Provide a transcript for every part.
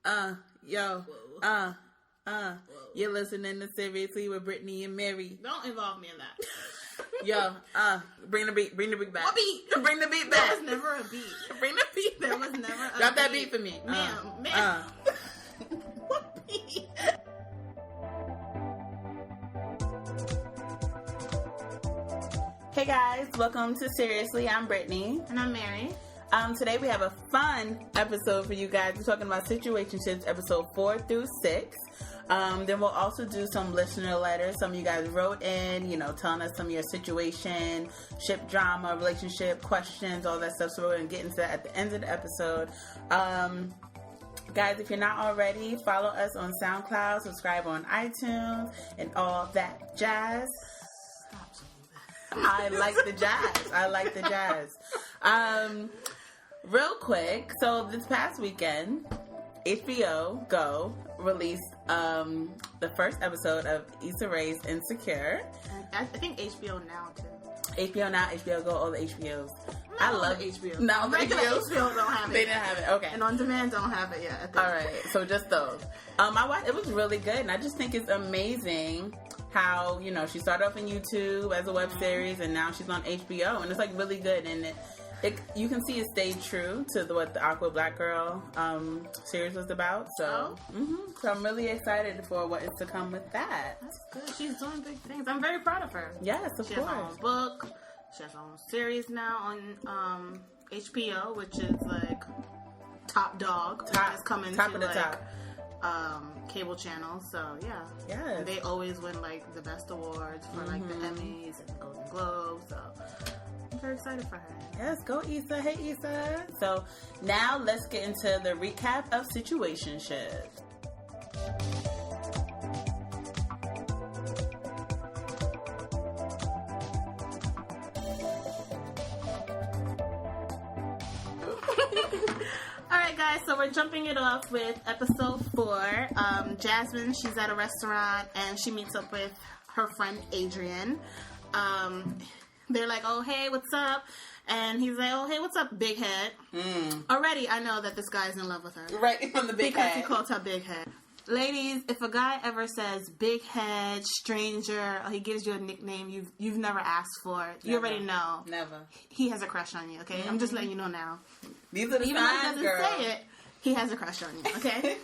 Whoa. You're listening to Seriously with Brittany and Mary. Don't involve me in that. Bring the beat back. What beat? Bring the beat back. There was never a beat. Bring the beat back. There was never a beat. Drop that beat for me. Ma'am. What beat? Hey guys, welcome to Seriously. I'm Brittany. And I'm Mary. Today we have a fun episode for you guys. We're talking about Situationships, episode 4 through 6. Then we'll also do some listener letters. Some of you guys wrote in, telling us some of your situation, ship drama, relationship questions, all that stuff. So we're going to get into that at the end of the episode. Guys, if you're not already, follow us on SoundCloud, subscribe on iTunes, and all that jazz. I like the jazz. Real quick, so this past weekend, HBO Go released the first episode of Issa Rae's Insecure. I think HBO Now too. HBO Now, HBO Go, all the HBOs. I love HBO. No, regular HBO don't have it. They didn't have it. Okay. And on demand don't have it yet. All right. So just those. I watched. It was really good, and I just think it's amazing how she started off in YouTube as a web series, and now she's on HBO, and it's like really good, and you can see it stayed true to what the Awkward Black Girl series was about. So, so I'm really excited for what is to come with that. That's good. She's doing big things. I'm very proud of her. Yes, of course. She has her own book. She has her own series now on HBO, which is like top dog. It's coming top to of the top. Cable channels. So yeah. And they always win like the best awards for like the Emmys and the Golden Globes. So I'm very excited for her. Yes, go Issa. Hey Issa. So now let's get into the recap of Situationships. Alright guys, so we're jumping it off with episode 4. Jasmine, she's at a restaurant and she meets up with her friend Adrian. They're like, oh hey, what's up? And he's like, oh hey, what's up, big head? Already I know that this guy's in love with her. Right, from the big because head. He calls her big head. Ladies, if a guy ever says big head, stranger, or he gives you a nickname you've never asked for, you already know. Never. He has a crush on you, okay? I'm just letting you know now. These are the Even signs, though he doesn't say it, he has a crush on you, okay?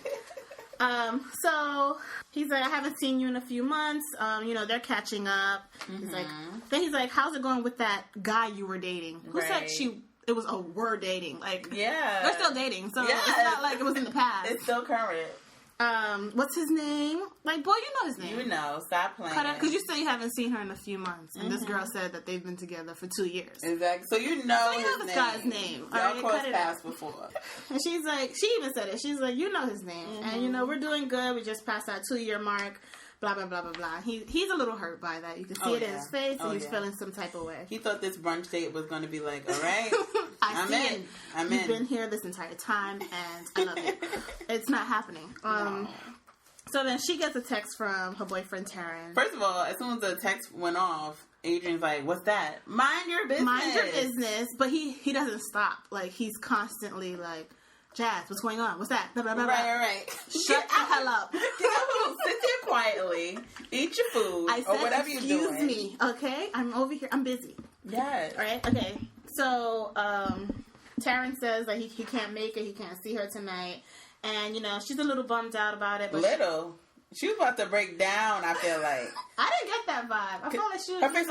So he's like, I haven't seen you in a few months. They're catching up. He's like, how's it going with that guy you were dating? Who said it was we're dating? Like, yeah, we're still dating, so it's not like it was in the past. It's still current. What's his name? Like, boy, you know his name. You know, stop playing. Because you said you haven't seen her in a few months, and this girl said that they've been together for 2 years. Exactly. So you know this guy's name. Y'all crossed paths before. And she's like, she even said it. She's like, you know his name, and we're doing good. We just passed that 2-year mark. Blah blah blah blah blah. He's a little hurt by that. You can see it in his face, and he's feeling some type of way. He thought this brunch date was going to be like, all right, I'm in. You've been here this entire time, and I love it. It's not happening. No. So then she gets a text from her boyfriend, Taryn. First of all, as soon as the text went off, Adrian's like, what's that? Mind your business. Mind your business. But he doesn't stop. Like, he's constantly like, Jazz, what's going on? What's that? Blah, blah, blah, blah. Right. Shut the hell up. Get up. Sit there quietly. Eat your food. I said, or whatever you're doing. Excuse me, okay? I'm over here. I'm busy. Yes. All right? Okay. So, Taryn says that he can't make it. He can't see her tonight. And, she's a little bummed out about it. But she was about to break down, I feel like. I didn't get that vibe. I felt like she was... Her face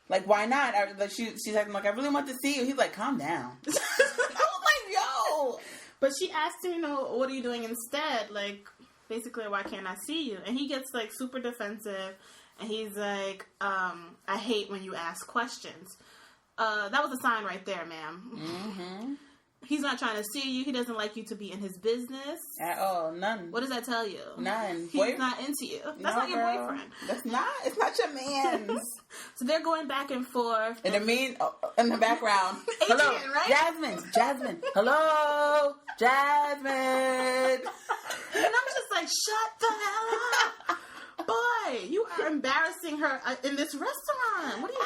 like, why not? She's acting like, I really want to see you. He's like, calm down. I was like, yo. But she asked him, what are you doing instead? Like, basically, why can't I see you? And he gets, like, super defensive. And he's like, I hate when you ask questions. That was a sign right there, ma'am. He's not trying to see you. He doesn't like you to be in his business. At all. None. What does that tell you? None. He's not into you. That's not your boyfriend. That's not. It's not your man. So they're going back and forth. And in the background. Adrian, hello, right? Jasmine. Hello, Jasmine. And I'm just like, shut the hell up. Boy, you are embarrassing her in this restaurant. What are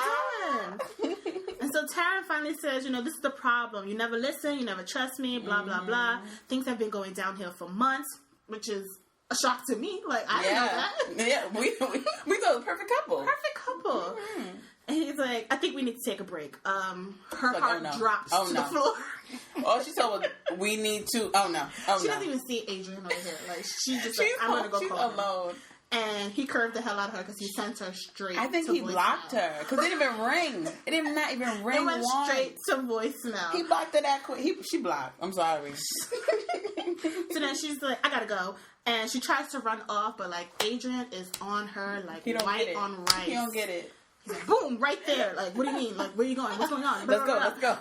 you doing? And so So Taryn finally says, this is the problem. You never listen. You never trust me. Blah, blah, blah. Things have been going downhill for months, which is a shock to me. Like, I didn't know that. Yeah, we thought the perfect couple. Perfect couple. Mm-hmm. And he's like, I think we need to take a break. Her heart drops to the floor. All she said was, we need to. She doesn't even see Adrian over here. Like, she's just I'm going to go call him. Alone. And he curved the hell out of her because he sent her straight. I think he blocked her because it didn't even ring. It did not even ring. It went straight to voicemail. He blocked her that quick. She blocked. I'm sorry. So then she's like, I gotta go, and she tries to run off, but like Adrian is on her like white on rice. He don't get it. He's like, boom, right there. Like, what do you mean? Like, where are you going? What's going on? Let's go.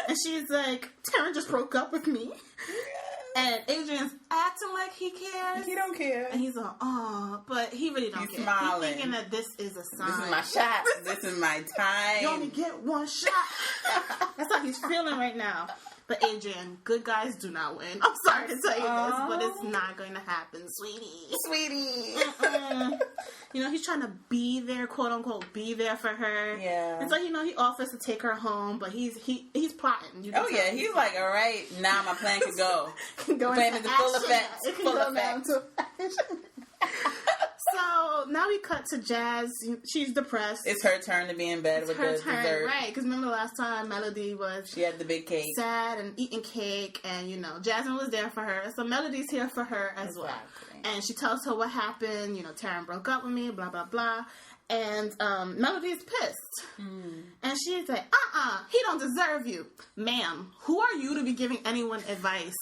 And she's like, Taryn just broke up with me. And Adrian's acting like he cares. He don't care. And he's like, oh, but he really don't care. Smiling. He's thinking that this is a sign. This is my shot. This is my time. You only get one shot. That's how he's feeling right now. But Adrian, good guys do not win. I'm sorry to tell you this, but it's not going to happen, sweetie. He's trying to be there, quote unquote, be there for her. Yeah. And so, he offers to take her home, but he's plotting. He's like, all right, now my plan could go. Go plan is full effect. It can go down to action. So now we cut to Jazz. She's depressed. It's her turn to be in bed with the dessert. Right, because remember last time Melody she had the big cake. Sad and eating cake, and Jasmine was there for her. So Melody's here for her as well. And she tells her what happened. Taryn broke up with me, blah, blah, blah. And Melody is pissed. And she's like, he don't deserve you. Ma'am, who are you to be giving anyone advice?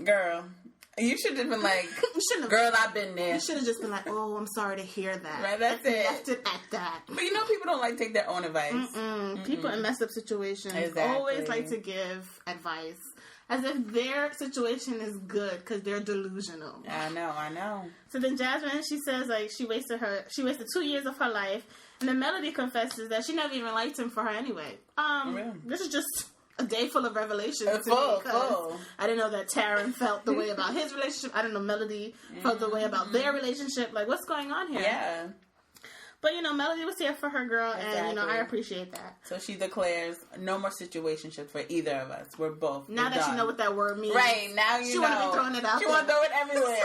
Girl. You should have been like, girl, I've been there. You should have just been like, oh, I'm sorry to hear that. Right, that's it. Left it at that. But people don't like take their own advice. People in messed up situations always like to give advice as if their situation is good because they're delusional. I know. So then Jasmine, she says like she wasted 2 years of her life, and then Melody confesses that she never even liked him for her anyway. Really? This is just a day full of revelations to full. I didn't know that Taryn felt the way about his relationship. I didn't know Melody felt the way about their relationship. Like, what's going on here? Yeah. But, Melody was here for her girl, and, I appreciate that. So she declares no more situationships for either of us. We're both. Now that you know what that word means. Right, now you know. She want to be throwing it out She want to throw it everywhere.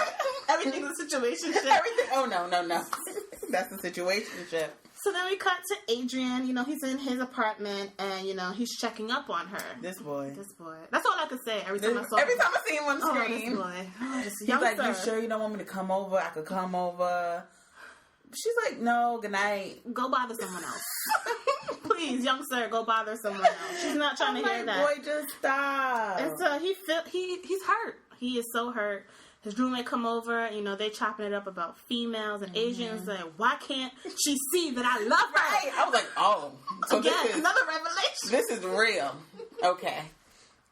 Everything's a situationship. Everything. Oh, no. That's a situationship. So then we cut to Adrian. He's in his apartment, and, he's checking up on her. This boy. That's all I could say every time I see him on screen. This boy. He's like, you sure you don't want me to come over? I could come over. She's like, no, good night. Go bother someone else. Please, young sir, go bother someone else. She's not trying to hear that. Boy, just stop. And so he's hurt. He is so hurt. His roommate come over, they chopping it up about females, and Adrian's like, why can't she see that I love her? Right. I was like, oh. So again, another revelation. This is real. Okay.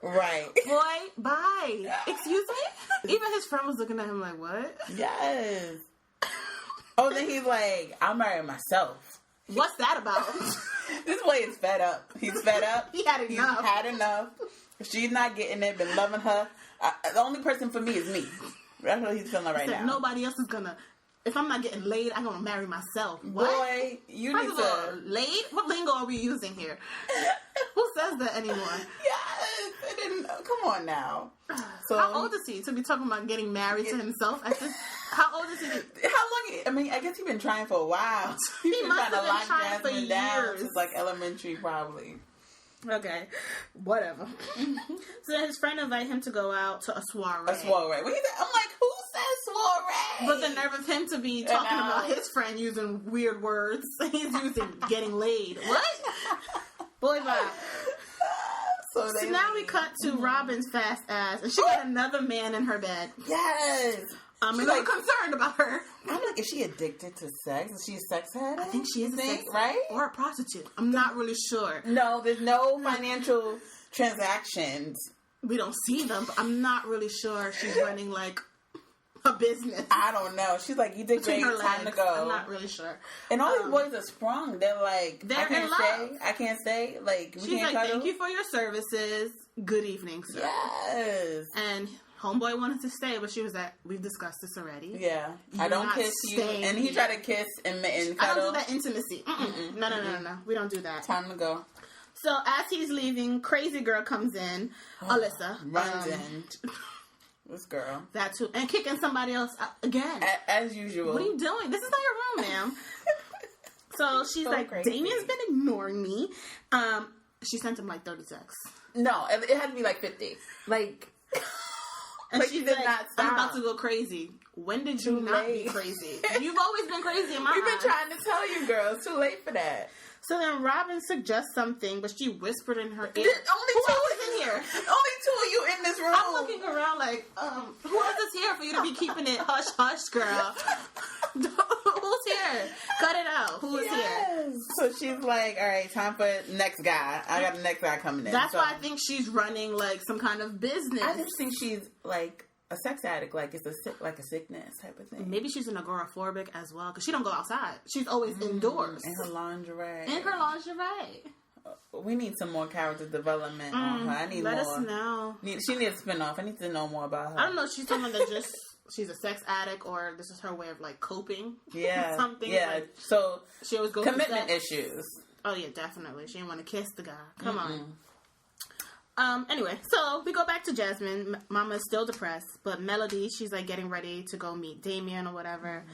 Right. Boy, bye. Excuse me? Even his friend was looking at him like, what? Yes. Oh, then he's like, I'll marry myself. What's that about? This boy is fed up. He's fed up. He had enough. He's had enough. She's not getting it, been loving her. The only person for me is me. That's what he's feeling right now. Nobody else is gonna. If I'm not getting laid, I'm gonna marry myself. What? Boy, you First need of all, laid? What lingo are we using here? Who says that anymore? Yes, it didn't. Come on now. So how old is he to be talking about getting married to himself? How old is he? How long? I mean, I guess he's been trying for a while. He must have been trying for years. Down since like elementary, probably. Okay, whatever. So then his friend invited him to go out to a soiree. A soiree. I'm like, who says soiree? But the nerve of him to be talking about his friend using weird words. He's using getting laid. What? Boy, vibe. So now we cut to Robin's fast ass, and she got another man in her bed. Yes. I'm like concerned about her. I'm like, is she addicted to sex? Is she a sex head? I think she is a sex head, right? Or a prostitute. I'm not really sure. No, there's no financial transactions. We don't see them, but I'm not really sure she's running like a business. I don't know. She's like, you did great, time to go. I'm not really sure. And all these boys are sprung. They're like, I can't stay. Like, we she's can't like, cuddle. thank you for your services. Good evening, sir. Yes. And Homeboy wanted to stay, but she was like, we've discussed this already. Yeah. I don't kiss you. And he tried to kiss and cuddle. I don't do that intimacy. No. We don't do that. Time to go. So as he's leaving, crazy girl comes in. Alyssa. Runs in. This girl. That too. And kicking somebody else out again. As usual. What are you doing? This is not your room, ma'am. So she's so like, crazy. Damien's been ignoring me. She sent him like 30 texts. No, it had to be like 50. Like... And but she did like, not stop. I'm about to go crazy. When did you not be crazy? You've always been crazy in my We've been eyes. trying to tell you, girl. It's too late for that. So then Robin suggests something, but she whispered in her ear. Only two is in here. Only two of you in this room. I'm looking around like, who else is here for you to be keeping it hush hush, girl? Who's here? Cut it out. Who is here? So she's like, all right, time for next guy. I got the next guy coming in. That's why I think she's running like some kind of business. I just think she's like a sex addict, like it's a sickness type of thing. Maybe she's an agoraphobic as well, because she don't go outside. She's always indoors. In her lingerie. We need some more character development on her. I need let more. Let us know. She needs a spin-off. I need to know more about her. I don't know if she's someone that just... She's a sex addict, or this is her way of like coping. Yeah, something. Yeah, like, so she always goes commitment issues. Oh yeah, definitely. She didn't want to kiss the guy. Come on. Anyway, so we go back to Jasmine. Mama is still depressed, but Melody, she's like getting ready to go meet Damien or whatever.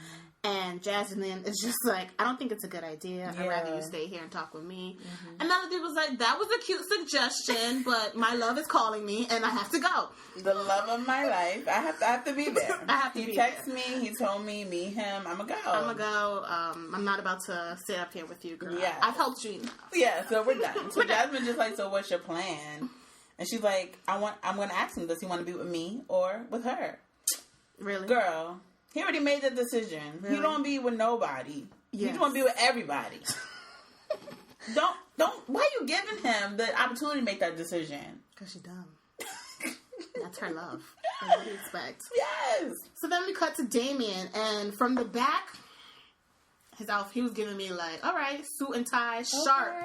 And Jasmine is just like, I don't think it's a good idea. I'd rather you stay here and talk with me. And Melody was like, that was a cute suggestion, but my love is calling me and I have to go. The love of my life. I have to be there. I have to be there. He texted me. He told me, meet him. I'm going to go. I'm not about to sit up here with you, girl. Yeah. I've helped you enough. Yeah, so we're done. So Jasmine's just like, so what's your plan? And she's like, I'm going to ask him, does he want to be with me or with her? Really? Girl, he already made the decision. Really? He don't be with nobody. Yes. He just want to be with everybody. Don't. Why are you giving him the opportunity to make that decision? Because she's dumb. That's her love. What do you expect? Yes. So then we cut to Damien, and from the back, his outfit, he was giving me like, all right, suit and tie, sharp.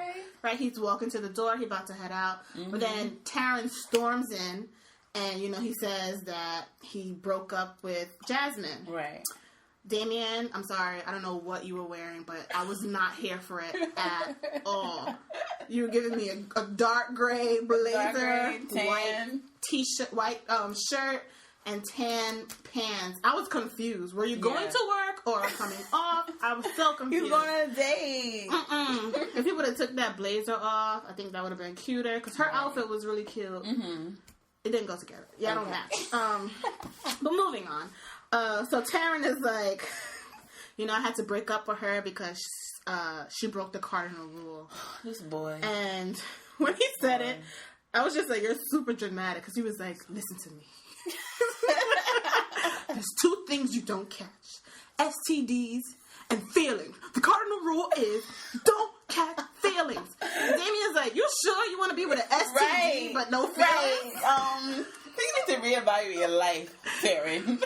Right, he's walking to the door. He's about to head out. But then Taryn storms in, and, he says that he broke up with Jasmine. Right. Damien, I'm sorry. I don't know what you were wearing, but I was not here for it at all. You were giving me a dark gray blazer, white t-shirt, white shirt, and tan pants. I was confused. Were you going to work or coming off? I was so confused. You going on a date. If you would have took that blazer off, I think that would have been cuter, because her outfit was really cute. It didn't go together. Yeah, I don't match. But moving on. So Taryn is like, I had to break up with her because she broke the cardinal rule. This boy. And when he said it, I was just like, you're super dramatic, because he was like, listen to me. There's two things you don't catch: STDs and feelings. The cardinal rule is don't catch feelings. And Damien's like, you sure you want to be with an STD but no feelings? Right. You need to reevaluate your life, Taryn.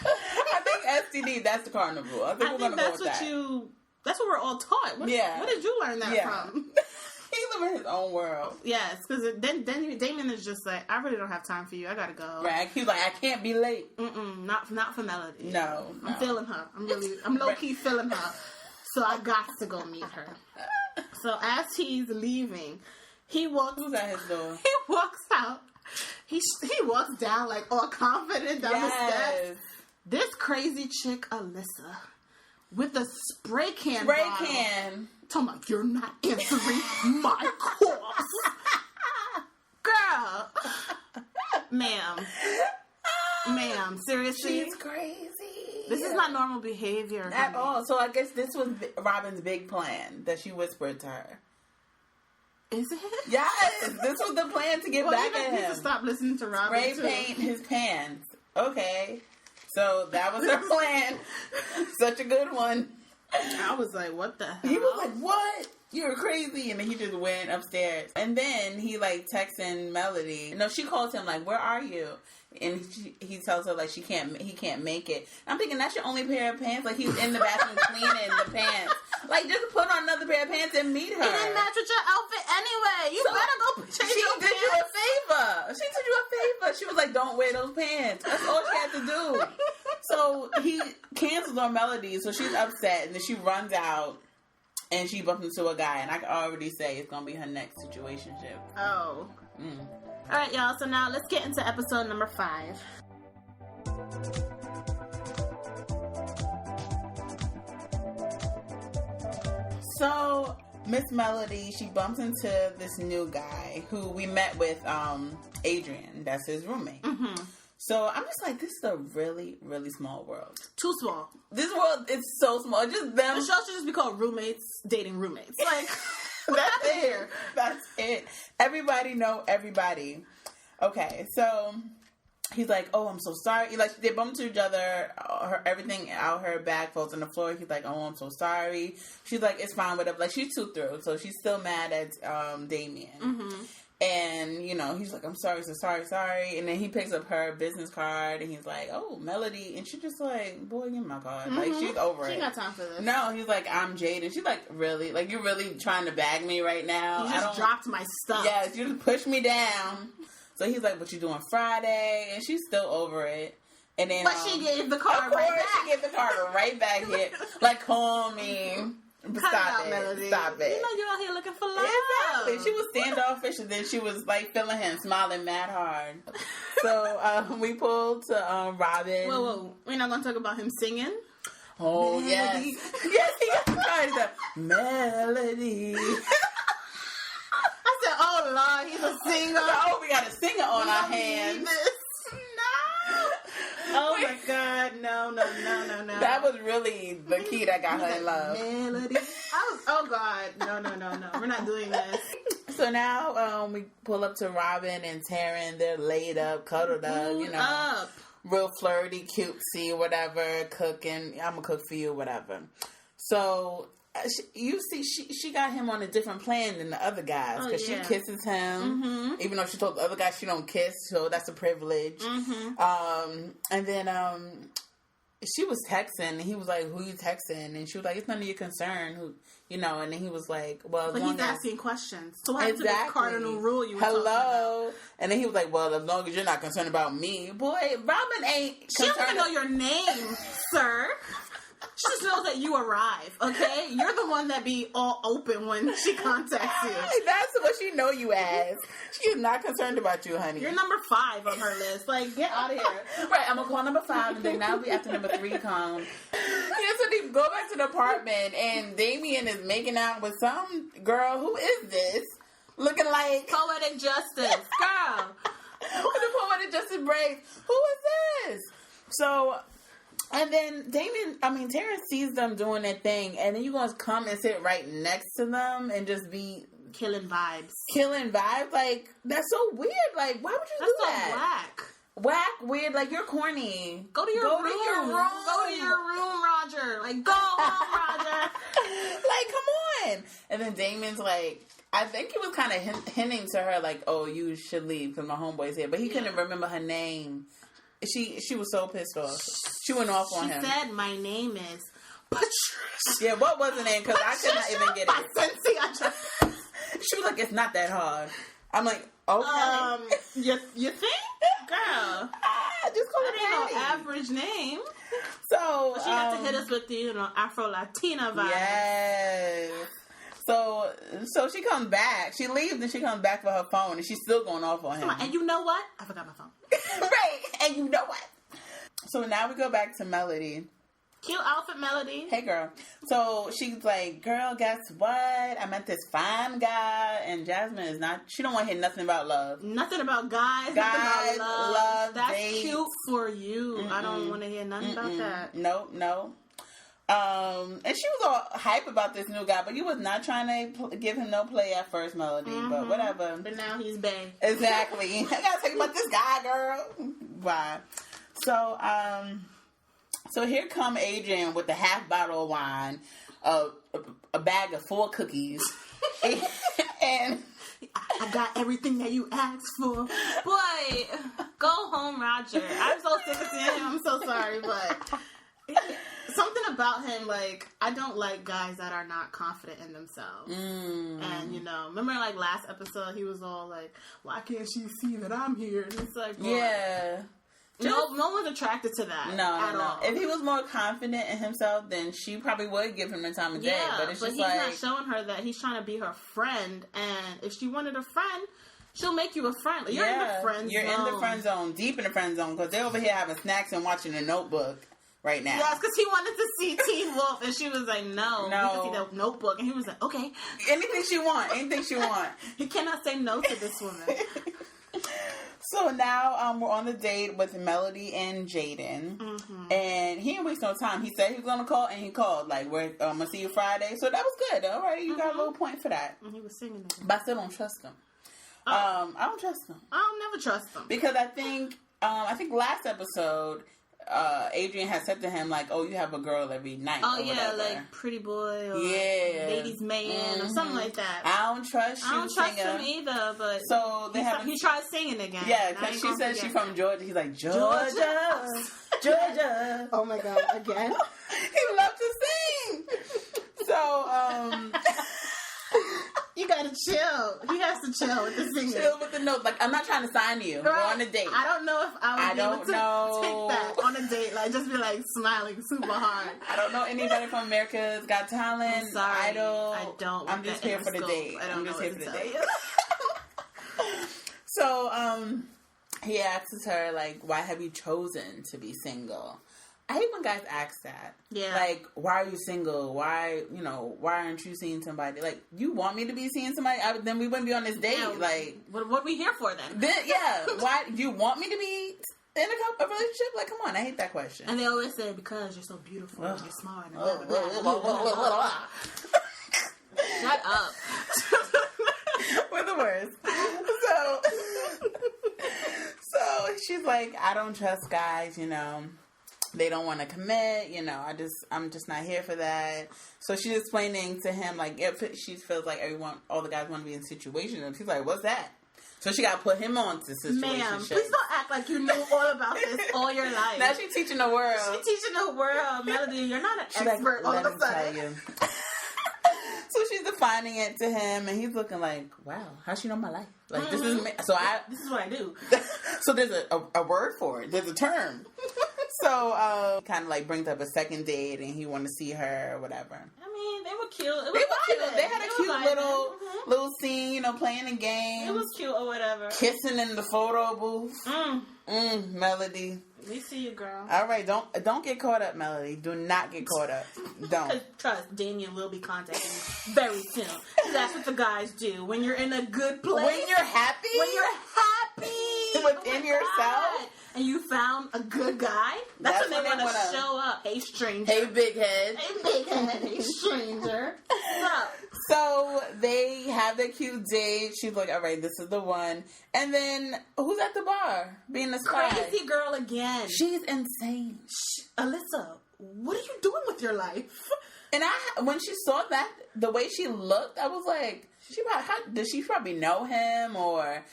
I think STD, that's the cardinal rule. I think we're going to go with that. That's what we're all taught. Where did you learn that from? He's living his own world. Yes, because then Damien is just like, I really don't have time for you. I gotta go. Right. He's like, I can't be late. Not for Melody. No. I'm feeling her. I'm low key feeling her. So I got to go meet her. So as he's leaving, he walks. Who's at his door? He walks out. He walks down like all confident down the steps. This crazy chick Alyssa with a spray can. Talking about, you're not answering my calls. Girl. Ma'am, seriously? She's crazy. This is not normal behavior. At all. So I guess this was Robin's big plan that she whispered to her. Is it? Yes. This was the plan to get back at him. Need to stop listening to Robin. Spray paint his pants. Okay. So that was her plan. Such a good one. I was like, what the hell? He was like, what? You're crazy. And then he just went upstairs. And then he, like, texting Melody. No, she calls him, like, where are you? And he tells her, like, he can't make it. I'm thinking, that's your only pair of pants? Like, he's in the bathroom cleaning the pants. Like, just put on another pair of pants and meet her. It didn't match with your outfit anyway. You better go change your pants. She did you a favor. She did you a favor. She was like, don't wear those pants. That's all she had to do. So he cancels on Melody, so she's upset, and then she runs out, and she bumps into a guy, and I can already say it's going to be her next situationship. Oh. All right, y'all. So now let's get into episode number 5. So Miss Melody, she bumps into this new guy who we met with, Adrian. That's his roommate. Mm-hmm. So I'm just like, this is a really, really small world. Too small. This world is so small. Just them. The show should just be called Roommates Dating Roommates. Like, that's it. That's it. Everybody know everybody. Okay, so he's like, oh, I'm so sorry. Like, they bump into each other. Everything out her bag falls on the floor. He's like, oh, I'm so sorry. She's like, it's fine, whatever. Like, she's too through. So she's still mad at Damien. Mm-hmm. And, you know, he's like, I'm sorry, so sorry. And then he picks up her business card, and he's like, oh, Melody. And she's just like, boy, give me my card. Mm-hmm. Like, she's over it. She got time for this. No, he's like, I'm jaded. She's like, really? Like, you're really trying to bag me right now? You just dropped my stuff. Yes, you just pushed me down. So he's like, what you doing Friday? And she's still over it. And then, but she gave the card right back. She gave the card right back here. Like, call me. Stop it. Melody. Stop it. You know you're out here looking for love. Exactly. She was standoffish, and then she was like feeling him, smiling mad hard. So we pulled to Robin. Whoa. We're not going to talk about him singing? Oh, Melody. Yes, he got started. Melody. I said, oh, Lord, he's a singer. Oh, we got a singer on our hands. Oh my God, no. That was really the key that got her in love. Melody. Oh God, no. We're not doing this. So now we pull up to Robin and Taryn. They're laid up, cuddled up, you know. Real flirty, cutesy, whatever, cooking. I'm going to cook for you, whatever. So you see, she got him on a different plan than the other guys because she kisses him, even though she told the other guy she don't kiss, so that's a privilege. And then she was texting, and he was like, "Who you texting?" And she was like, "It's none of your concern." Who, you know? And then he was like, "Well, but he's asking questions. So what happened to this cardinal rule you were talking about? And then he was like, "Well, as long as you're not concerned about me, boy, Robin ain't." She don't even know your name, sir. She just knows that you arrive, okay? You're the one that be all open when she contacts you. That's what she know you as. She is not concerned about you, honey. You're number 5 on her list. Like, get out of here. Right, I'm going to call number 5, and then now we after number 3 comes. Yeah, so they go back to the apartment, and Damien is making out with some girl. Who is this? Looking like... Poetic Justice. Girl. With the Poetic Justice braids. Who is this? So... And then Terrence sees them doing their thing, and then you're going to come and sit right next to them and just be... Killing vibes. Like, that's so weird. Like, why would you do that? That's so whack, weird. Like, you're corny. Go to your room. Go to your room, Roger. Like, go home, Roger. Like, come on. And then Damien's like... I think he was kind of hinting to her, like, oh, you should leave because my homeboy's here. But he couldn't remember her name. She was so pissed off. She went off on him. She said, my name is Patricia. Yeah, what was the name? Because I could not even get it. She was like, it's not that hard. I'm like, okay. You think? Girl. Just call it no average name. So, but she had to hit us with the, Afro-Latina vibe. Yes. So she comes back. She leaves and she comes back for her phone, and she's still going off on him. And you know what? I forgot my phone. Right. And you know what? So now we go back to Melody. Cute outfit, Melody. Hey, girl. So she's like, girl, guess what? I met this fine guy, and Jasmine is not... She don't want to hear nothing about love. Nothing about guys. Nothing about love. That's dates. Cute for you. Mm-mm. I don't want to hear nothing about that. No. And she was all hype about this new guy, but you was not trying to give him no play at first, Melody. But whatever. But now he's bae. Exactly. I gotta tell you about this guy, girl. Bye. So here come Adrian with the half bottle of wine, a bag of 4 cookies, and I got everything that you asked for. Boy, go home, Roger. I'm so sick of seeing him. I'm so sorry, but something about him, like, I don't like guys that are not confident in themselves. And, you know, remember, like, last episode, he was all like, why can't she see that I'm here? And it's like, boy, yeah. no one's attracted to that at all. If he was more confident in himself, then she probably would give him the time of day. But it's just he's not showing her that he's trying to be her friend. And if she wanted a friend, she'll make you a friend. You're in the friend zone. You're in the friend zone, deep in the friend zone, because they're over here having snacks and watching The Notebook right now. Yes, because he wanted to see Teen Wolf, and she was like, no. We can see the Notebook. And he was like, okay. Anything she want. He cannot say no to this woman. So now we're on the date with Melody and Jaden, and he didn't waste no time. He said he was going to call, and he called. Like, we're going to see you Friday. So that was good. All right, you got a little point for that. And he was singing it. But I still don't trust him. I don't trust him. I don't never trust him. Because I think last episode, Adrian had said to him, like, oh, you have a girl every night. Oh, yeah, like Pretty Boy or Ladies Man or something like that. I don't trust him either, but so he tried singing again. Yeah, because she said she's from Georgia. He's like, Georgia. Oh, my God, again? He loves to sing. So, you gotta chill. He has to chill with the singing. Chill with the notes. Like, I'm not trying to sign you. Right. We're on a date. I don't know if I would be able to take that on a date. Like, just be like smiling super hard. I don't know anybody from America's Got Talent, I'm sorry. Idol. I don't. I'm just here for the date. I'm just here for the date. So, he asks her, like, why have you chosen to be single? I hate when guys ask that. Yeah. Like, why are you single? Why aren't you seeing somebody? Like, you want me to be seeing somebody? Then we wouldn't be on this date. Yeah, like, what are we here for then? Why do you want me to be in a relationship? Like, come on, I hate that question. And they always say, because you're so beautiful and you're smart. And Shut up. We're the worst. So she's like, I don't trust guys, you know. They don't want to commit, you know. I'm just not here for that. So she's explaining to him, like, she feels like all the guys want to be in situationships. He's like, what's that? So she got to put him on to situationships. Ma'am, please don't act like you knew all about this all your life. Now she's teaching the world. Melody. You're not an expert all of a sudden. So she's defining it to him, and he's looking like, wow, how she know my life? Like, this is me. So this is what I do. So there's a word for it. There's a term. So, kind of like brings up a second date, and he want to see her or whatever. I mean, they were cute. They had a cute little scene, you know, playing a game. It was cute or whatever. Kissing in the photo booth. Melody. We see you, girl. All right, don't get caught up, Melody. Do not get caught up. Don't. Trust, Damien will be contacting you very soon. That's what the guys do when you're in a good place. When you're happy. Within yourself. And you found a good guy. That's when they want to show up. Hey, stranger. Hey, big head. Hey, stranger. So they have their cute date. She's like, all right, this is the one. And then who's at the bar being the spy? Crazy girl again. She's insane. Alyssa, what are you doing with your life? And when she saw that, the way she looked, I was like, does she probably know him, or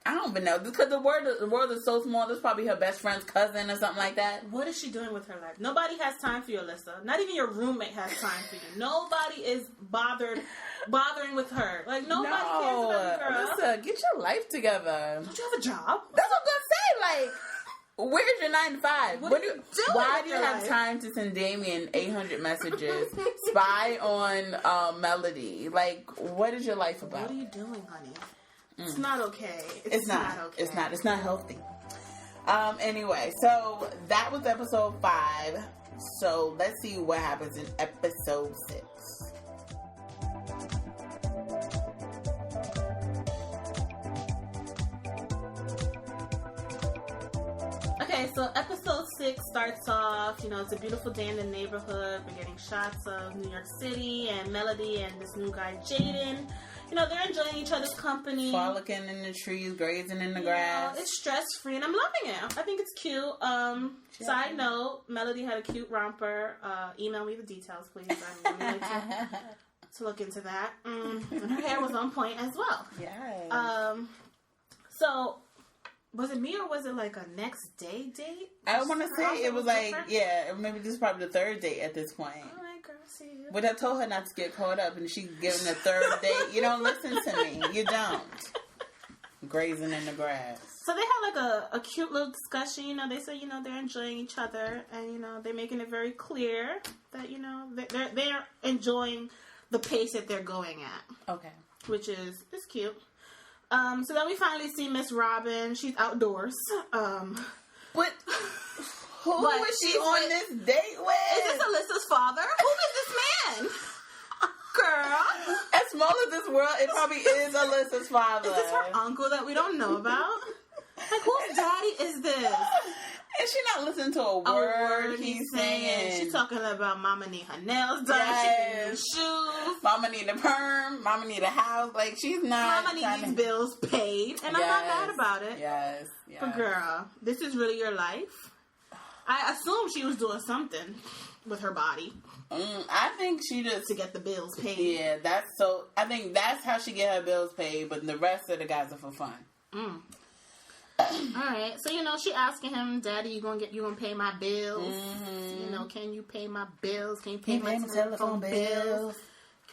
I don't even know, because the world is so small. This is probably her best friend's cousin or something like that. What is she doing with her life? Nobody has time for you, Alyssa. Not even your roommate has time for you. Nobody is bothering with her. Like, nobody cares about you, girl. Alyssa, get your life together. Don't you have a job? That's what I'm going to say. Like, where's your 9 to 5? What are you doing? Why do you have time to send Damien 800 messages, spy on Melody? Like, what is your life about? What are you doing, honey? It's not okay. It's not okay. It's not healthy. Anyway, so that was episode 5. So let's see what happens in episode 6. Okay, so episode 6 starts off, you know, it's a beautiful day in the neighborhood. We're getting shots of New York City and Melody and this new guy, Jaden. they're enjoying each other's company. Frolicking in the trees, grazing in the grass. It's stress-free, and I'm loving it. I think it's cute. Side note, Melody had a cute romper. Email me the details, please. I'm going to look into that. And her hair was on point as well. Yes. So, was it me or was it like a next day date? I want to say it was like, maybe this is probably the third date at this point. All right, girl, see you. But I told her not to get caught up, and she's giving the third date. You don't listen to me. You don't. Grazing in the grass. So they had like a cute little discussion. They say, they're enjoying each other, and they're making it very clear that they're enjoying the pace that they're going at. Okay. Which is cute. So then we finally see Miss Robin. She's outdoors. But who is she on this date with? Is this Alyssa's father? Who is this man? Girl. As small as this world, it probably is Alyssa's father. Is this her uncle that we don't know about? Like, whose daddy is this? And she not listening to a word he's saying. She's talking about mama need her nails done. Yes. She need shoes. Mama need a perm. Mama need a house. Like, she's not. Mama need these bills paid. And I'm not mad about it. Yes. But girl, this is really your life? I assume she was doing something with her body. I think she just... to get the bills paid. Yeah, I think that's how she get her bills paid, but the rest of the guys are for fun. Alright, so she asking him, Daddy, you gonna pay my bills? Can you pay my bills? Can you pay my telephone bills?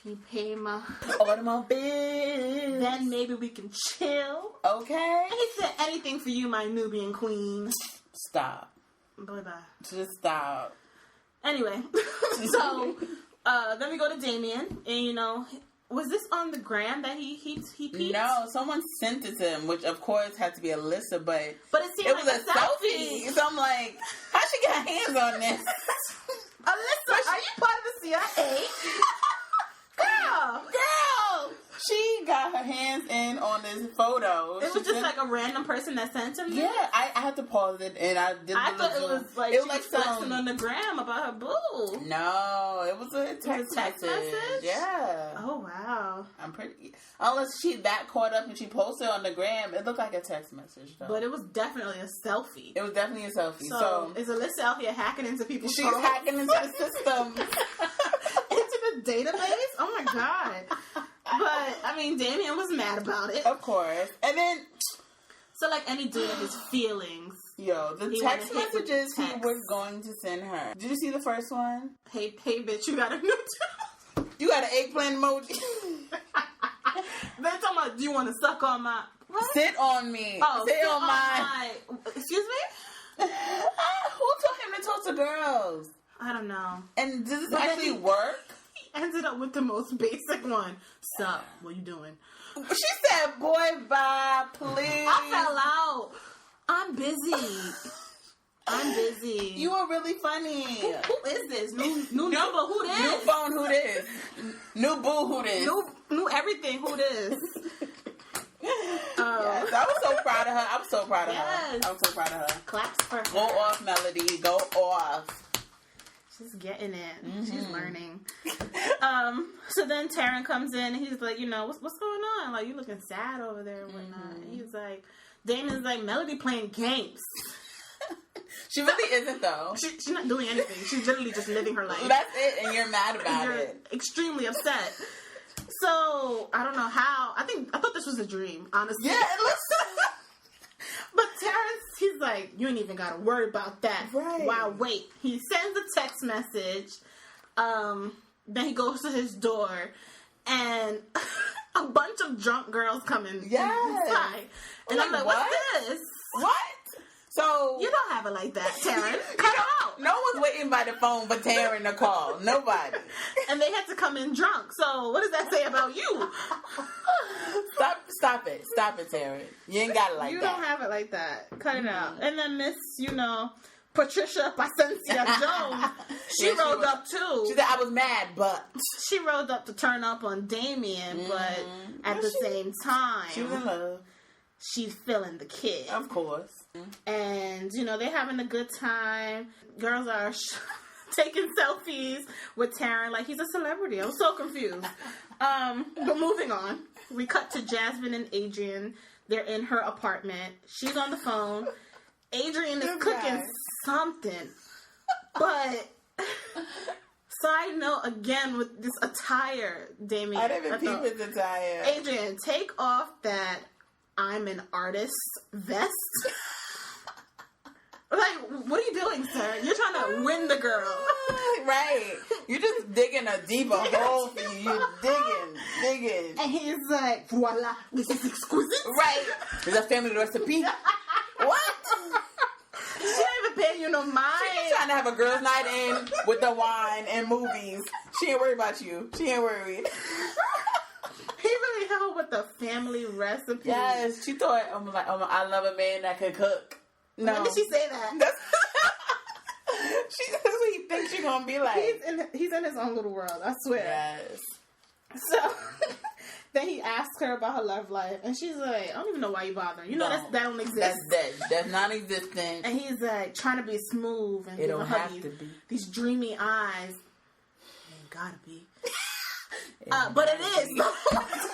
Can you pay my automobile bills? Then maybe we can chill. Okay. And he said, anything for you, my Nubian queen. Stop. Bye-bye. Just stop. Anyway, so then we go to Damien, and was this on the gram that he peeped? No, someone sent it to him, which of course had to be Alyssa, but it seemed it like was a selfie. So I'm like, how'd she get her hands on this? Alyssa, are you part of the CIA? Girl, she got her hands in on this photo. It was just like a random person that sent him. Yeah, I had to pause it, and I did. I thought it was like she was flexing on the gram about her boo. No, it was a text message. Yeah. Oh wow. I'm pretty. Unless she that caught up and she posted on the gram, it looked like a text message though. But it was definitely a selfie. It was definitely a selfie. So is Alyssa out here hacking into people's She's phones? hacking into the system. Into the database? Oh my god. But, I mean, Damien was mad about it. Of course. And then... So, like any dude of his feelings. Yo, the text messages he was going to send her. Did you see the first one? Hey, bitch, you got a new tooth. You got an eggplant emoji. They're talking about, do you want to suck on my... What? Sit on me. Oh, sit on my... Excuse me? Who told him to talk to girls? I don't know. And does this actually work? Ended up with the most basic one. Sup? What you doing? She said, boy, bye, please. I fell out. I'm busy. You were really funny. Who is this? New number, who this? New phone, who this? New boo, who this? New everything, who this? Yes, I was so proud of her. I was so proud of her. I was so proud of her. Claps for her. Go off, Melody. Go off. She's getting it. Mm-hmm. She's learning. So then Taryn comes in and he's like, what's going on? Like, you looking sad over there and whatnot. Mm-hmm. He's like, Damien's like, Melody playing games. She really isn't, though. She's not doing anything. She's literally just living her life. That's it, and you're mad about you're it. Extremely upset. So, I don't know how. I thought this was a dream, honestly. Yeah, it looks... But Terrence, he's like, you ain't even got to worry about that. Right. Wow, wait. He sends a text message. Then he goes to his door. And a bunch of drunk girls come in inside. And I'm like, what's this? What? So... You don't have it like that, Taryn. Cut it out. No one's waiting by the phone for Taryn to call. Nobody. And they had to come in drunk. So what does that say about you? Stop it. Stop it, Taryn. You ain't got it like that. You don't have it like that. Cut it out. And then Miss, Patricia Pacencia Jones, she rolled up too. She said, I was mad, but... She rolled up to turn up on Damien, but at the same time... She was in love. She's feeling the kid. Of course. And, they're having a good time. Girls are taking selfies with Taryn like he's a celebrity. I was so confused. But moving on. we cut to Jasmine and Adrian. They're in her apartment. She's on the phone. Adrian is cooking something. But, side note again with this attire, Damien. I didn't even peep his attire. Adrian, take off that I'm an artist vest. Like, what are you doing, sir? You're trying to win the girl. Right. You're just digging a deeper hole for you. You're digging. And he's like, voila, this is exquisite. Right. Is that family recipe? What? She ain't even paying you no mind. She's trying to have a girls' night in with the wine and movies. She ain't worried about you. She ain't worried. He really held with the family recipe. Yes. She thought, I love a man that can cook. No. When did she say that? That's what he thinks she's gonna be like. He's in his own little world, I swear. Yes. So then he asks her about her love life, and she's like, I don't even know why you bother. You know that don't exist. That's dead. That's non-existent. And he's like trying to be smooth and it don't have to be. These dreamy eyes. It ain't gotta be. But it is.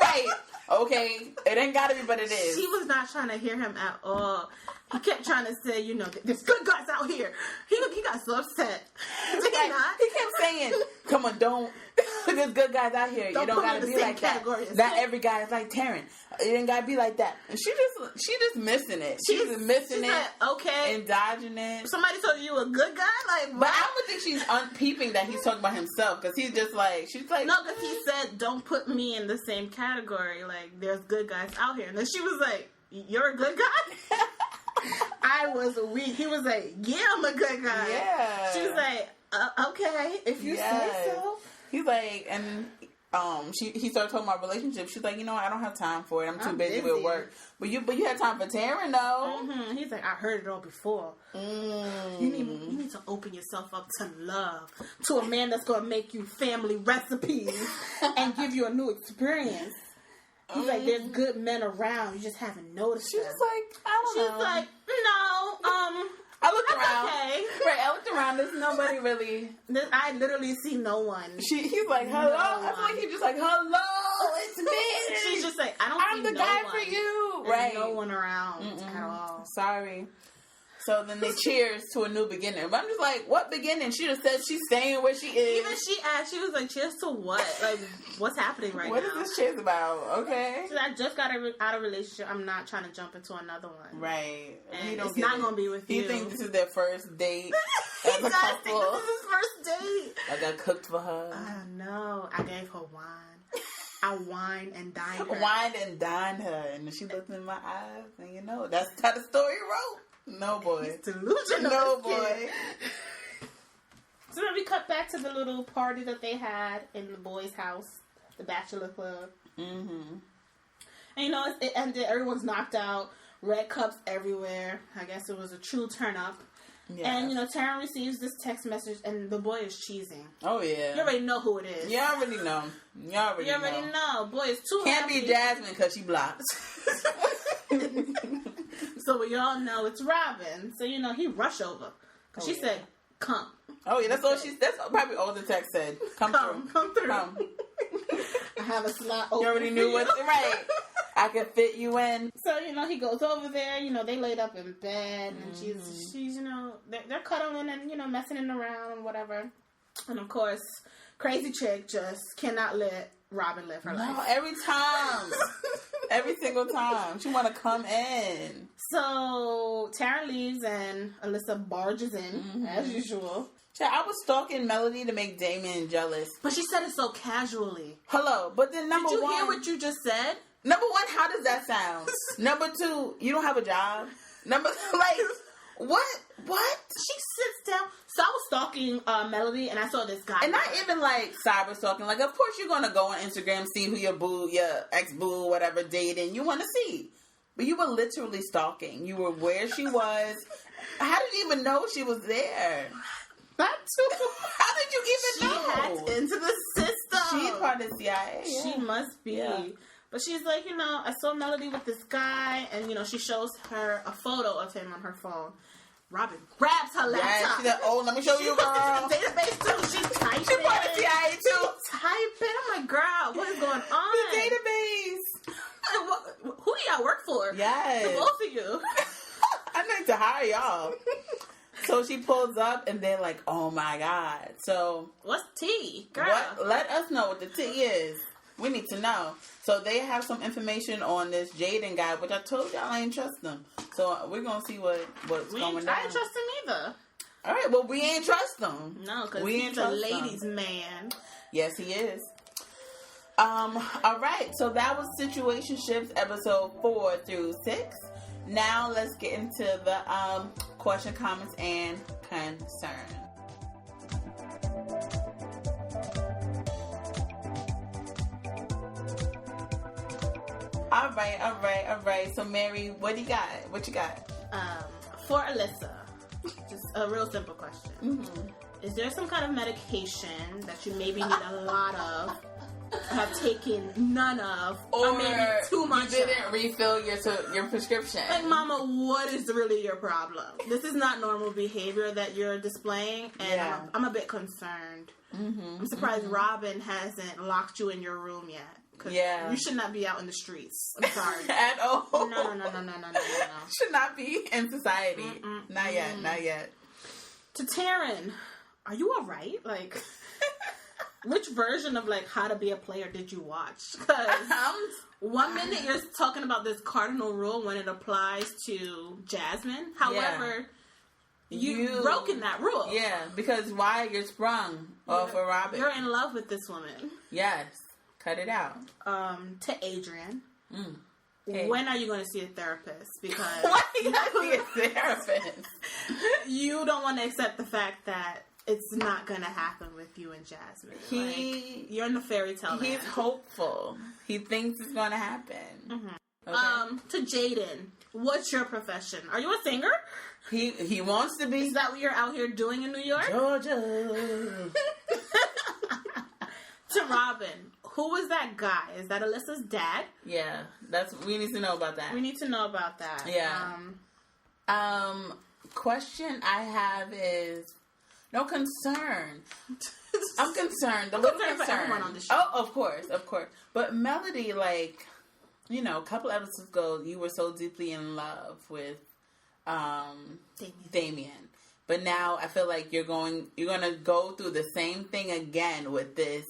Right. Okay. It ain't gotta be, but it is. She was not trying to hear him at all. He kept trying to say, there's good guys out here. He got so upset. Did he not? He kept saying, come on, don't. There's good guys out here. You don't gotta be like that. Not every guy is like Taryn. It ain't gotta be like that. And she just missing it. She's missing it. Like, okay. And dodging it. Somebody told you a good guy? Like, but I don't think she's unpeeping that he's talking about himself. Because he's just like, she's like. No, because he said, don't put me in the same category. Like, there's good guys out here. And then she was like, you're a good guy? I was weak. He was like, yeah, I'm a good guy. Yeah. She was like, okay, if you say so. He's like, and he started talking about relationships. She's like, I don't have time for it. I'm too busy with work. But you had time for Taryn, though. Mm-hmm. He's like, I heard it all before. You need to open yourself up to love, to a man that's going to make you family recipes and give you a new experience. He's like, there's good men around. You just haven't noticed them. She's like, I don't know. She's like, no, I looked around. Okay. Right, I looked around. There's nobody really. I literally see no one. He's like, hello. I feel like he's just like, hello, it's me. She's just like, I'm the guy for you. There's right. no one around at all. Sorry. So then they cheers to a new beginning. But I'm just like, what beginning? She just said she's staying where she is. Even she asked, she was like, cheers to what? Like, what's happening right now? What is this cheers about? Okay. She said, I just got out of a relationship. I'm not trying to jump into another one. Right. And it's not going to be with you. He thinks this is their first date as a couple. Think this is his first date. I got cooked for her. No. I gave her wine. I wined and dined her. Wined and dined her. And she looked in my eyes. And that's how the story wrote. No, boy. He's delusional. No, boy. So then we cut back to the little party that they had in the boys' house, the bachelor club. Mm-hmm. And it ended. Everyone's knocked out. Red cups everywhere. I guess it was a true turn up. Yeah. And Taryn receives this text message, and the boy is cheesing. Oh yeah. You already know who it is. You already know. You already know. Boy is too Can't happy. be Jasmine because she blocked. So we all know it's Robin. So he rushed over. Cause she said, "Come." Oh yeah, that's probably all the text said. Come through. Come. I have a slot open. You already knew what's right. I can fit you in. So he goes over there. They laid up in bed, and she's they're cuddling and messing around and whatever. And of course, crazy chick just cannot let Robin live her life. Every time. Every single time. She want to come in. So, Taryn leaves and Alyssa barges in, as usual. I was stalking Melody to make Damien jealous. But she said it so casually. Hello, but then number one... Did you hear what you just said? Number one, how does that sound? Number two, you don't have a job? What? She sits down. So I was stalking Melody, and I saw this guy. And not even cyber stalking. Of course you're gonna go on Instagram, see who your ex-boo, whatever, dating. You want to see. But you were literally stalking. You were where she was. How did you even know she was there? That too. How did you even know? She hacked into the system. She's part of the CIA. Yeah. She must be. Yeah. But she's like, I saw Melody with this guy, and, she shows her a photo of him on her phone. Robin grabs her laptop. Yeah, she said, let me show you, girl. She's in the database, too. She's typing. She's part of CIA, too. She's typing. I'm like, girl, what is going on? The database. for. Yes. The both of you. I need to hire y'all. So she pulls up and they're like, oh my God. So what's tea? Girl. Let us know what the tea is. We need to know. So they have some information on this Jaden guy, which I told y'all I ain't trust them. So we're going to see what's going down. I ain't trust him either. All right, well, we ain't trust him. No, because he's a ladies' man. Yes, he is. All right, so that was Situationships episode 4 through 6. Now let's get into the question, comments, and concern. All right. So Mary, what you got? For Alyssa, just a real simple question. Mm-hmm. Is there some kind of medication that you maybe need a lot of, have taken none of, or maybe too much? You didn't refill your prescription. Like, Mama, what is really your problem? This is not normal behavior that you're displaying, and I'm a bit concerned. Mm-hmm, I'm surprised Robin hasn't locked you in your room yet. Yeah, you should not be out in the streets. I'm sorry. At all. No. Should not be in society. Not yet. To Taryn, are you alright? Like, which version of like How to Be a Player did you watch? Because 1 minute you're talking about this cardinal rule when it applies to Jasmine. However, you've broken that rule. Yeah, because why? You're sprung off of Robin. You're in love with this woman. Yes. Cut it out. To Adrian. Hey. When are you going to see a therapist? Because why are you going to see a therapist? You don't want to accept the fact that it's not going to happen with you and Jasmine. You're in the fairy tale land. He's hopeful. He thinks it's going to happen. Mm-hmm. Okay. To Jaden, what's your profession? Are you a singer? He wants to be. Is that what you're out here doing in New York? Georgia. To Robin, who was that guy? Is that Alyssa's dad? Yeah, we need to know about that. We need to know about that. Yeah. Question I have is no concern. I'm concerned. A little concerned. For everyone on the show. Oh, of course. But Melody, like, you know, a couple episodes ago, you were so deeply in love with Damien. But now I feel like you're gonna go through the same thing again with this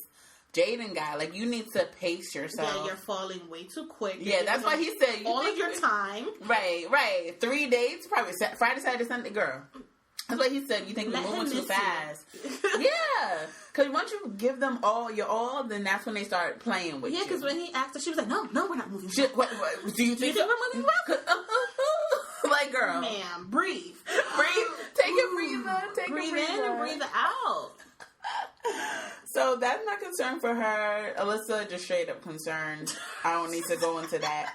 Jaden guy. Like, you need to pace yourself. Yeah, you're falling way too quick. Yeah, that's why he said all of your time. Right. 3 dates, probably Friday, Saturday, Sunday, girl. That's what he said. You think you're moving too fast. Yeah, because once you give them all your all, then that's when they start playing with you. Yeah, because when he asked her, she was like, "No, we're not moving." What, do you think we're moving fast? Like, girl, ma'am, breathe. Take a breather. Breathe in and breathe out. So that's my concern for her. Alyssa, just straight up concerned. I don't need to go into that.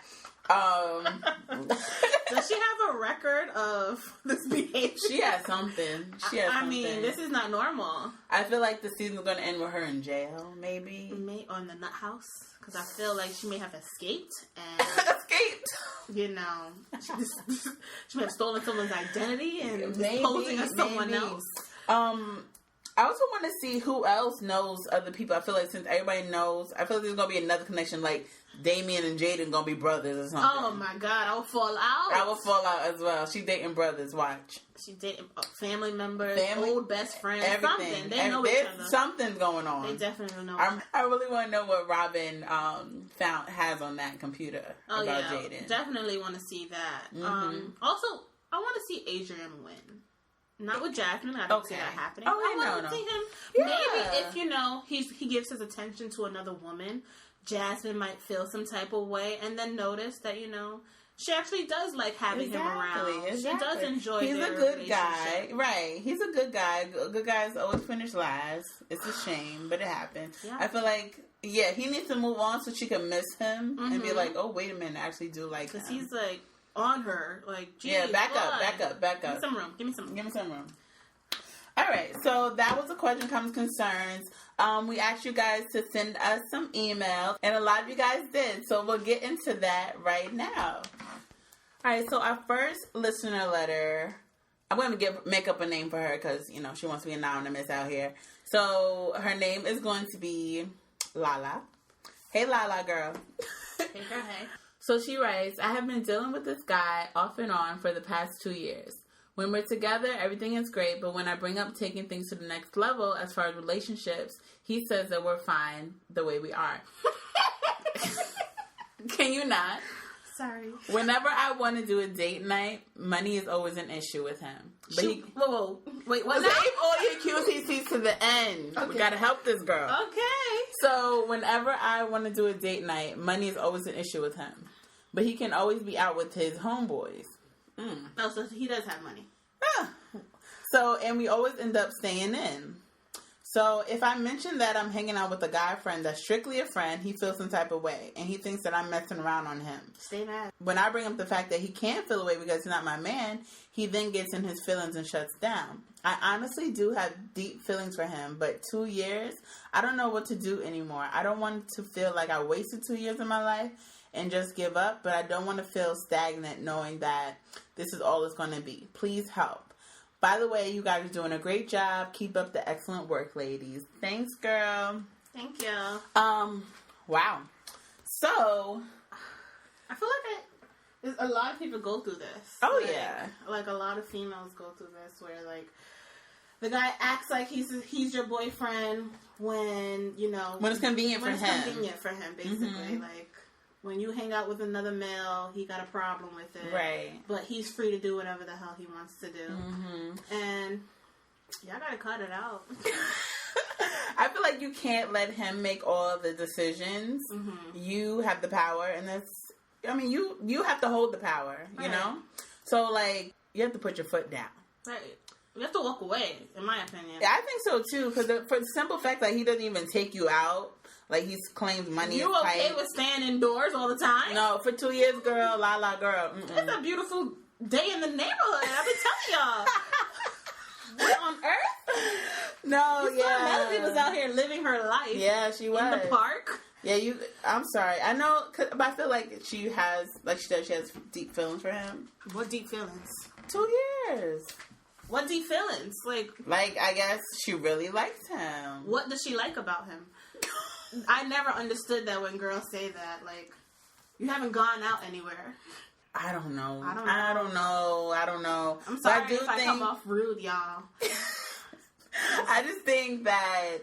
Does she have a record of this behavior? She has something. I mean, this is not normal. I feel like the season's going to end with her in jail, maybe. Or in the nut house. Because I feel like she may have escaped. And you know, she may have stolen someone's identity and posing as someone else. I also want to see who else knows other people. I feel like since everybody knows, I feel like there's going to be another connection, like Damien and Jaden going to be brothers or something. Oh my God, I will fall out. I will fall out as well. She dating brothers, watch. She dating family members, old best friends, everything. Something. They know each other. Something's going on. They definitely know. I really want to know what Robin has on that computer about Jaden. Definitely want to see that. Mm-hmm. Also, I want to see Adrian win. Not with Jasmine. I don't see that happening. Oh, I want to see him. Yeah. Maybe if he gives his attention to another woman, Jasmine might feel some type of way, and then notice that she actually does like having him around. Exactly. She does enjoy. He's a good guy, right? He's a good guy. Good guys always finish last. It's a shame, but it happens. Yeah. I feel like he needs to move on so she can miss him and be like, oh, wait a minute, I actually do like him. Because he's like on her, like, geez, back up. Give me some room. All right, so that was the question, comments, concerns. We asked you guys to send us some emails, and a lot of you guys did, so we'll get into that right now. All right, so our first listener letter, I'm going to make up a name for her because, she wants to be anonymous out here. So her name is going to be Lala. Hey, Lala, girl. Hey, girl, hey. So she writes, I have been dealing with this guy off and on for the past 2 years. When we're together, everything is great, but when I bring up taking things to the next level as far as relationships, he says that we're fine the way we are. Can you not? Sorry. Whenever I want to do a date night, money is always an issue with him. But whoa. Wait, what? Save all your QCCs to the end. Okay. We gotta help this girl. Okay. So whenever I want to do a date night, money is always an issue with him. But he can always be out with his homeboys. Oh, so he does have money. Yeah. So, and we always end up staying in. So, if I mention that I'm hanging out with a guy friend that's strictly a friend, he feels some type of way. And he thinks that I'm messing around on him. Stay mad. When I bring up the fact that he can't feel away because he's not my man, he then gets in his feelings and shuts down. I honestly do have deep feelings for him, but 2 years, I don't know what to do anymore. I don't want to feel like I wasted 2 years of my life and just give up, but I don't want to feel stagnant knowing that this is all it's going to be. Please help. By the way, you guys are doing a great job. Keep up the excellent work, ladies. Thanks, girl. Thank you. Wow. So, I feel like a lot of people go through this. Oh, yeah. Like, a lot of females go through this where, like, the guy acts like he's your boyfriend when, you know... When it's convenient for him. When it's convenient for him, basically. Mm-hmm. Like, when you hang out with another male, he got a problem with it. Right. But he's free to do whatever the hell he wants to do. Mm-hmm. And y'all gotta cut it out. I feel like you can't let him make all the decisions. Mm-hmm. You have the power, and that's... I mean, you have to hold the power, you know? So, like, you have to put your foot down. Right. You have to walk away, in my opinion. Yeah, I think so, too, because for the simple fact that he doesn't even take you out. Like, he claims money You is okay tight. with staying indoors all the time? No, for 2 years, girl. La, girl. Mm-mm. It's a beautiful day in the neighborhood. I've been telling y'all. What on earth? No, Melody was out here living her life. Yeah, she was. In the park. Yeah, I'm sorry. I know, but I feel like she has, like she said, she has deep feelings for him. What deep feelings? 2 years. What deep feelings? Like, I guess she really likes him. What does she like about him? I never understood that when girls say that. Like, you haven't gone out anywhere. I don't know. I don't know. I'm sorry if I come off rude, y'all. I just think that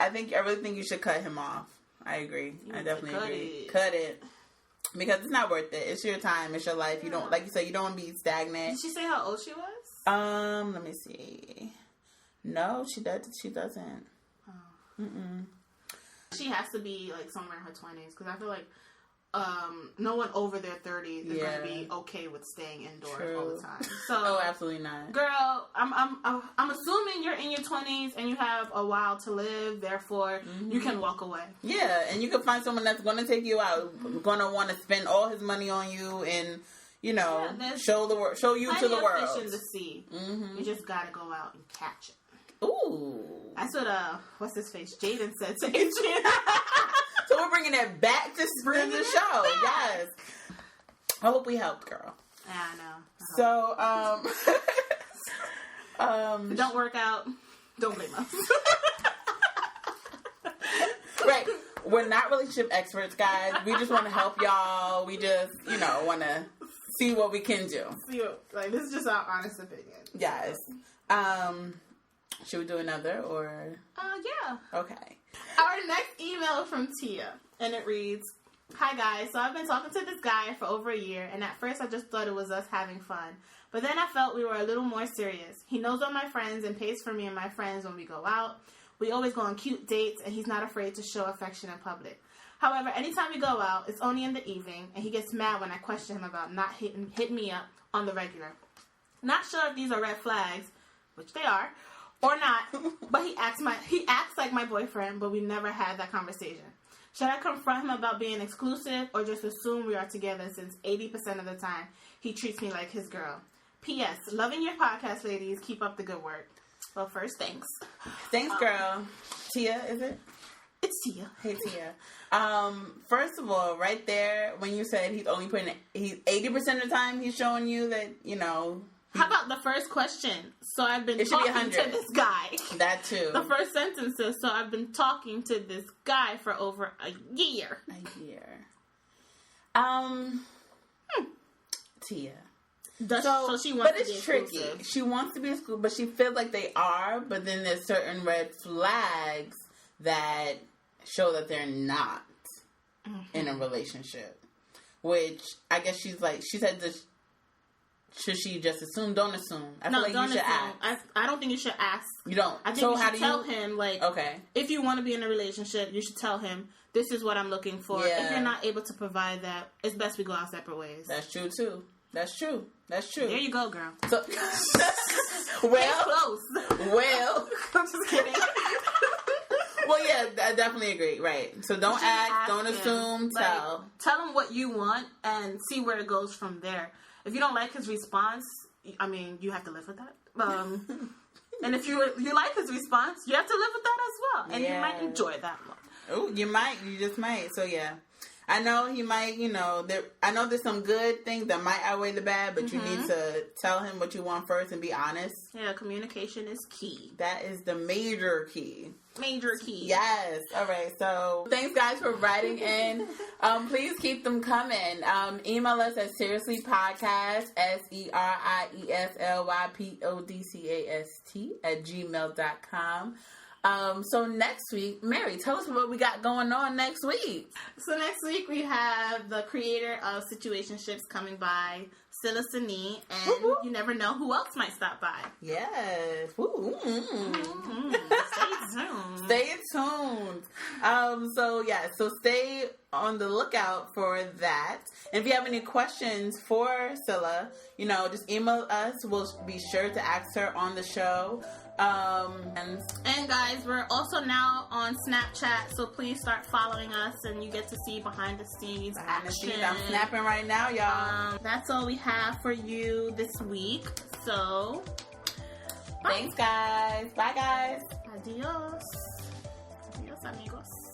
I really think you should cut him off. I agree. I definitely agree. Cut it. Because it's not worth it. It's your time. It's your life. You don't, like you said, you don't want to be stagnant. Did she say how old she was? Let me see. No, she doesn't. Oh. Mm-mm. She has to be like somewhere in her 20s because I feel like no one over their 30s is going to be okay with staying indoors all the time. So, oh, absolutely not. Girl, I'm assuming you're in your 20s and you have a while to live. Therefore, you can walk away. Yeah, and you can find someone that's going to take you out, going to want to spend all his money on you, and show you to the world. Fish in the sea. Mm-hmm. You just got to go out and catch it. Ooh. That's what, what's his face? Jaden said to Adrian. So we're bringing it back to spring the show. Yes. I hope we helped, girl. Yeah, I know. So, if it don't work out, don't blame us. Right. We're not relationship experts, guys. We just want to help y'all. We just, want to see what we can do. This is just our honest opinion. Yes. Should we do another or? Yeah. Okay. Our next email is from Tia, and it reads, "Hi guys, so I've been talking to this guy for over a year, and at first I just thought it was us having fun. But then I felt we were a little more serious. He knows all my friends and pays for me and my friends when we go out. We always go on cute dates, and he's not afraid to show affection in public. However, anytime we go out, it's only in the evening, and he gets mad when I question him about not hitting me up on the regular. Not sure if these are red flags, which they are, or not, but he acts like my boyfriend, but we never had that conversation. Should I confront him about being exclusive or just assume we are together since 80% of the time he treats me like his girl? P.S. Loving your podcast, ladies. Keep up the good work." Well, first, thanks. Thanks, girl. Tia, is it? It's Tia. Hey, Tia. First of all, right there, when you said he's 80% of the time he's showing you that, How about the first question? So I've been talking to this guy. That too. The first sentence says, so I've been talking to this guy for over a year. Tia. So she wants but to be it's tricky. exclusive. She wants to be exclusive, but she feels like they are. But then there's certain red flags that show that they're not in a relationship. Which I guess she said this. Should she just assume? Don't assume. I feel like you should ask. I don't think you should ask. You don't. I think you should tell him, like, okay, if you want to be in a relationship, you should tell him, this is what I'm looking for. Yeah. If you're not able to provide that, it's best we go our separate ways. That's true too. That's true. There you go, girl. So, close. Well, I'm just kidding. Well, yeah, I definitely agree. Right. So don't ask, don't assume, tell. Tell him what you want and see where it goes from there. If you don't like his response, I mean, you have to live with that. And if you like his response, you have to live with that as well. And you might enjoy that one. Oh, you might. You just might. So, yeah. I know he might, I know there's some good things that might outweigh the bad, but you need to tell him what you want first and be honest. Yeah, communication is key. That is the major key. Major key. Yes. All right. So thanks, guys, for writing in. Please keep them coming. Email us at seriouslypodcast, seriouslypodcast @gmail.com. So next week, Mary, tell us what we got going on next week. So next week we have the creator of Situationships coming by, Situationships, and woo-hoo. You never know who else might stop by. Yes. Stay tuned. Stay tuned. So stay on the lookout for that. And if you have any questions for Scylla, just email us. We'll be sure to ask her on the show. And guys, we're also now on Snapchat, so please start following us and you get to see behind the scenes action. I'm snapping right now, y'all. That's all we have for you this week. So thanks, guys. Bye, guys. Adios. Adios, amigos.